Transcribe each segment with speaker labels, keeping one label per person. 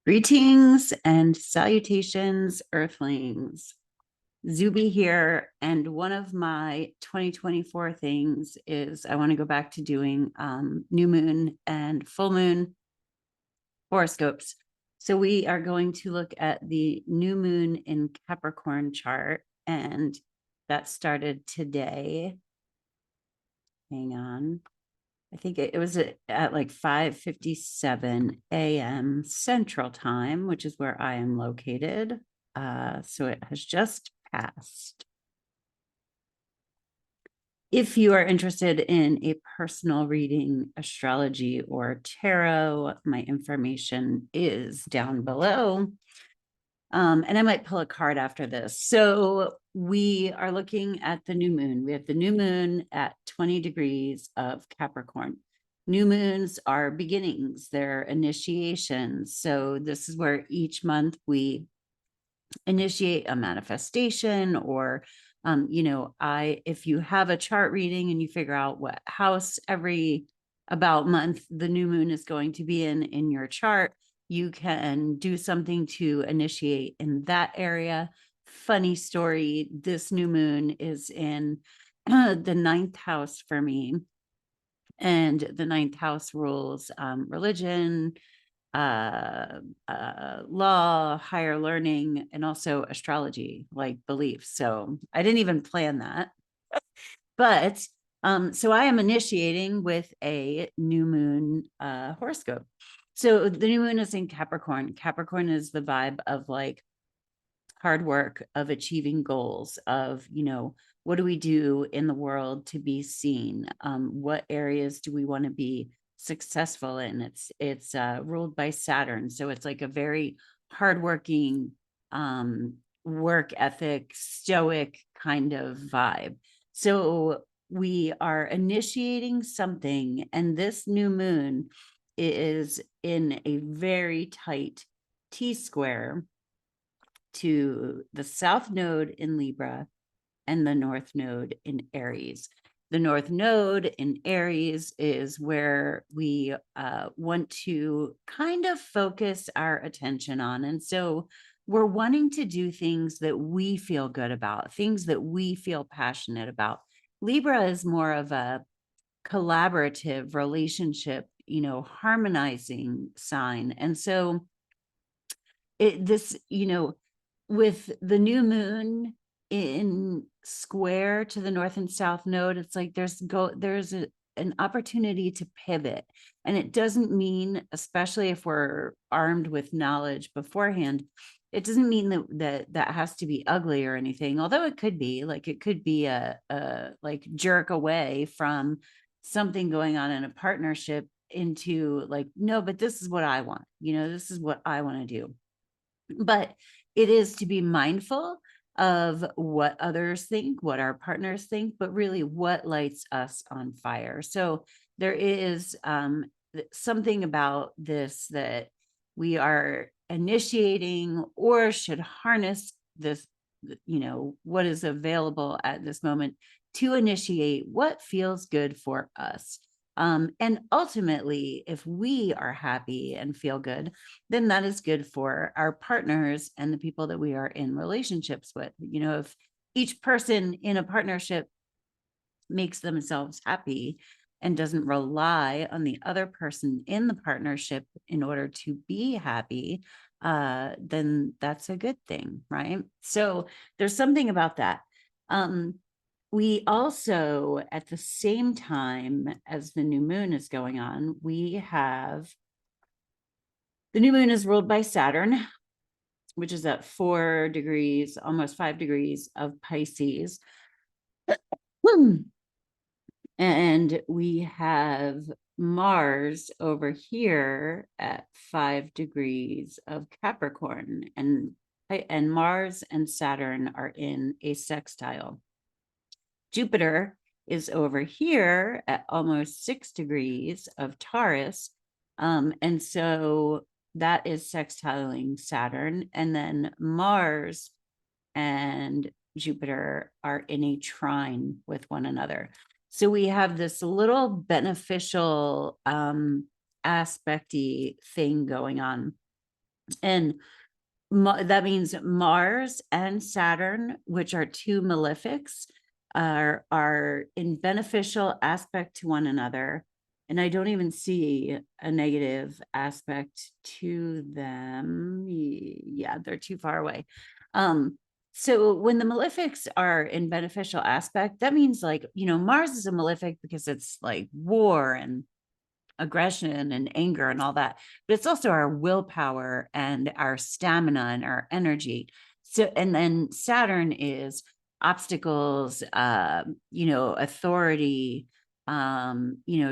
Speaker 1: Greetings and salutations, Earthlings. Zube here, and one of my 2024 things is I want to go back to doing new moon and full moon horoscopes. So we are going to look at the new moon in Capricorn chart, and that started today. Hang on. I think it was at like 5:57 a.m. Central Time, which is where I am located. So it has just passed. If you are interested in a personal reading, astrology, or tarot, my information is down below. And I might pull a card after this. So we are looking at the new moon. We have the new moon at 20 degrees of Capricorn. New moons are beginnings, they're initiations. So this is where each month we initiate a manifestation, or if you have a chart reading and you figure out what house every about month the new moon is going to be in your chart, you can do something to initiate in that area. Funny story, this new moon is in the ninth house for me, and the ninth house rules religion, law, higher learning, and also astrology, like beliefs. So I didn't even plan that. But so I am initiating with a new moon horoscope. So the new moon is in Capricorn. Capricorn is the vibe of like hard work, of achieving goals, of, what do we do in the world to be seen? What areas do we want to be successful in? It's ruled by Saturn. So it's like a very hardworking, work ethic, stoic kind of vibe. So we are initiating something, and this new moon is in a very tight T-square to the South Node in Libra and the North Node in Aries. The North Node in Aries is where we want to kind of focus our attention on. And so we're wanting to do things that we feel good about, things that we feel passionate about. Libra is more of a collaborative relationship, harmonizing sign. And so with the new moon in square to the North and South Node, it's like there's an opportunity to pivot. And it doesn't mean, especially if we're armed with knowledge beforehand, it doesn't mean that has to be ugly or anything, although it could be. Like, it could be a like jerk away from something going on in a partnership into like, no, but this is what I want, this is what I want to do. But it is to be mindful of what others think, what our partners think, but really what lights us on fire. So there is something about this that we are initiating, or should harness this, what is available at this moment to initiate what feels good for us. And ultimately, if we are happy and feel good, then that is good for our partners and the people that we are in relationships with. If each person in a partnership makes themselves happy and doesn't rely on the other person in the partnership in order to be happy, then that's a good thing, right? So there's something about that. We also, at the same time as the new moon is going on, we have the new moon is ruled by Saturn, which is at 4 degrees, almost 5 degrees of Pisces. And we have Mars over here at 5 degrees of Capricorn, and Mars and Saturn are in a sextile. Jupiter is over here at almost 6 degrees of Taurus. And so that is sextiling Saturn. And then Mars and Jupiter are in a trine with one another. So we have this little beneficial aspect-y thing going on. And that means Mars and Saturn, which are two malefics, are in beneficial aspect to one another. And I don't even see a negative aspect to them. Yeah, they're too far away. So when the malefics are in beneficial aspect, that means, like, Mars is a malefic because it's like war and aggression and anger and all that, but it's also our willpower and our stamina and our energy. So, and then Saturn is obstacles, authority,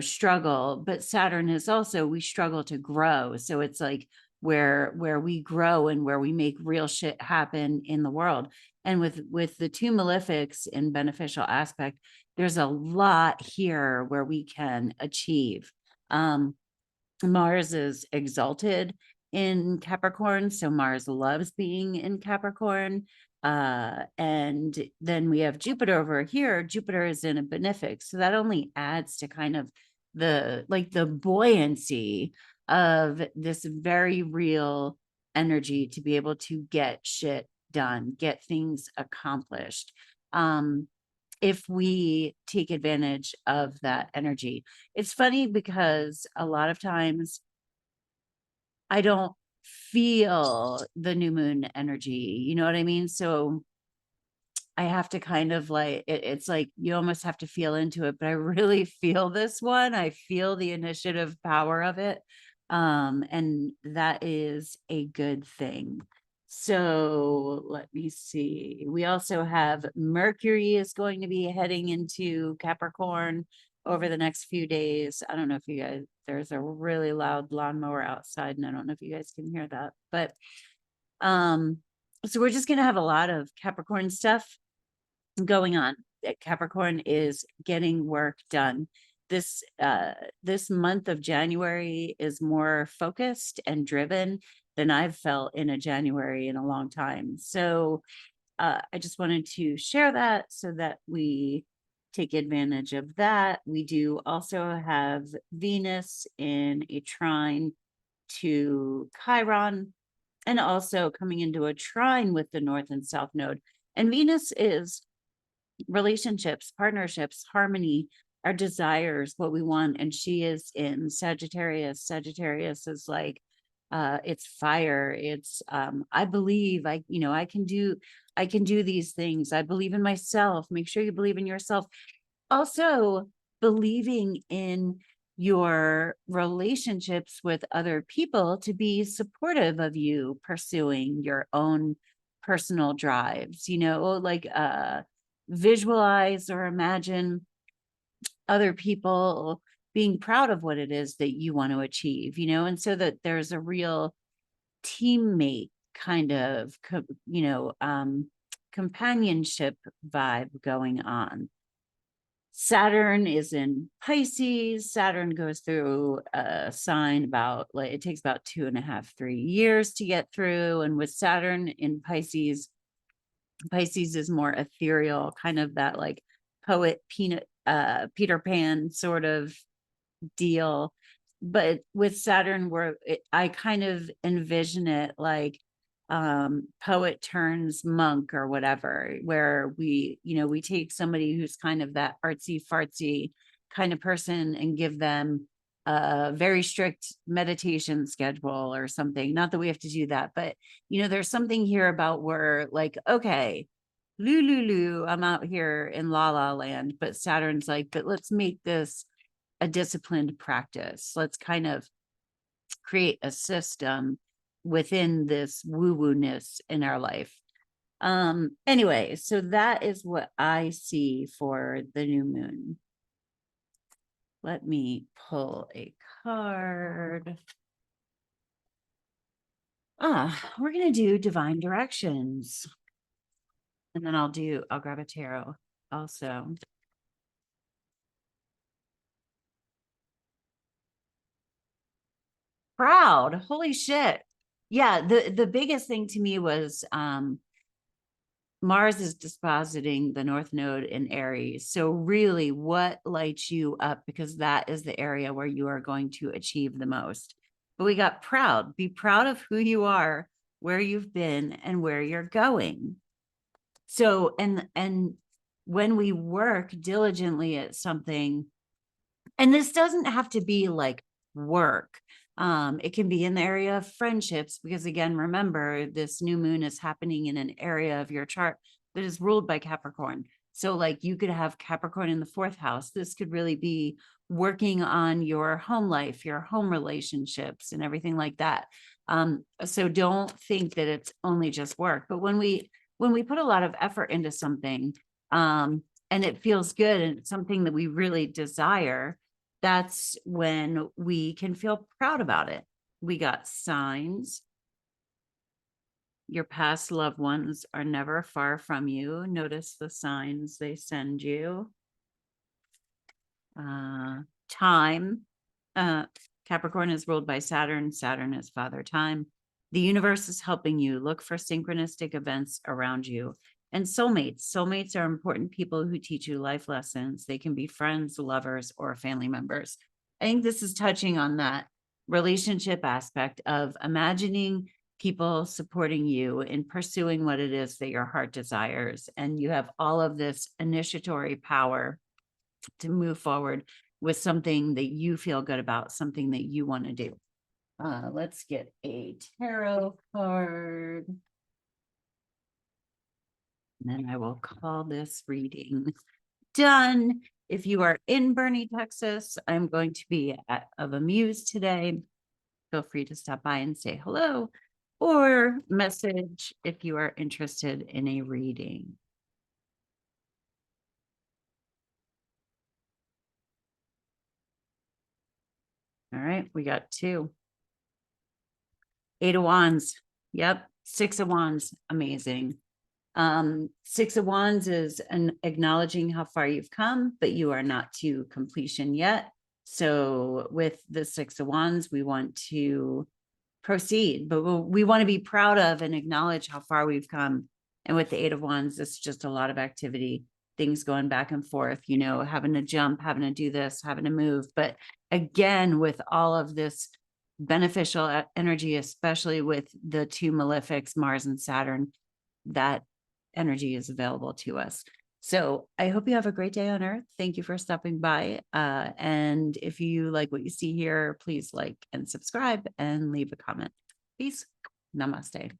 Speaker 1: struggle. But Saturn is also, we struggle to grow. So it's like where we grow and where we make real shit happen in the world. And with the two malefics in beneficial aspect, there's a lot here where we can achieve. Mars is exalted in Capricorn, so Mars loves being in Capricorn. And then we have Jupiter over here. Jupiter is in a benefic, so that only adds to kind of the buoyancy of this very real energy to be able to get shit done, get things accomplished. If we take advantage of that energy. It's funny because a lot of times I don't feel the new moon energy, you know what I mean? So I have to kind of like, it's like you almost have to feel into it, but I really feel this one. I feel the initiative power of it. And that is a good thing. So let me see. We also have Mercury is going to be heading into Capricorn over the next few days. I don't know if you guys, there's a really loud lawnmower outside, and I don't know if you guys can hear that, but so we're just going to have a lot of Capricorn stuff going on. Capricorn is getting work done. This month of January is more focused and driven than I've felt in a January in a long time. So I just wanted to share that so that we take advantage of that. We do also have Venus in a trine to Chiron, and also coming into a trine with the North and South node. And Venus is relationships, partnerships, harmony, our desires, what we want. And she is in Sagittarius. Sagittarius is like, it's fire. It's, I believe I can do these things. I believe in myself. Make sure you believe in yourself. Also, believing in your relationships with other people to be supportive of you pursuing your own personal drives, like visualize or imagine other people being proud of what it is that you want to achieve, and so that there's a real teammate kind of, companionship vibe going on. Saturn is in Pisces. Saturn goes through a sign about, like, it takes about 2.5, 3 years to get through. And with Saturn in Pisces, Pisces is more ethereal, kind of that like poet Peter Pan sort of deal. But with Saturn, I kind of envision it like poet turns monk or whatever, where we take somebody who's kind of that artsy fartsy kind of person and give them a very strict meditation schedule or something. Not that we have to do that, but there's something here about where, like, okay, Lulu, I'm out here in La La Land, but Saturn's like, but let's make this a disciplined practice. Let's kind of create a system within this woo-woo-ness in our life. Anyway, so that is what I see for the new moon. Let me pull a card. We're going to do divine directions. And then I'll grab a tarot also. Proud. Holy shit. Yeah, the biggest thing to me was Mars is dispositing the North Node in Aries. So really, what lights you up? Because that is the area where you are going to achieve the most. but we got proud. Be proud of who you are, where you've been, and where you're going. So, and when we work diligently at something, and this doesn't have to be like work. It can be in the area of friendships, because again, remember, this new moon is happening in an area of your chart that is ruled by Capricorn. So like you could have Capricorn in the 4th house. This could really be working on your home life, your home relationships and everything like that. So don't think that it's only just work, but when we put a lot of effort into something, and it feels good and it's something that we really desire, that's when we can feel proud about it. We got signs. Your past loved ones are never far from you. Notice the signs they send you. Time. Capricorn is ruled by Saturn. Saturn is father time. The universe is helping you. Look for synchronistic events around you. And soulmates. Soulmates are important people who teach you life lessons. They can be friends, lovers, or family members. I think this is touching on that relationship aspect of imagining people supporting you in pursuing what it is that your heart desires. And you have all of this initiatory power to move forward with something that you feel good about, something that you want to do. Let's get a tarot card. And then I will call this reading done. If you are in Boerne, Texas, I'm going to be at of Amuse today. Feel free to stop by and say hello, or message if you are interested in a reading. All right, we got 2. 8 of Wands. Yep. 6 of Wands. Amazing. 6 of Wands is an acknowledging how far you've come, but you are not to completion yet. So with the 6 of Wands, we want to proceed, but we want to be proud of and acknowledge how far we've come. And with the 8 of Wands, it's just a lot of activity, things going back and forth, you know, having to jump, having to do this, having to move. But again, with all of this beneficial energy, especially with the 2 malefics, Mars and Saturn, that energy is available to us. So I hope you have a great day on Earth. Thank you for stopping by. And if you like what you see here, please like and subscribe and leave a comment. Peace. Namaste.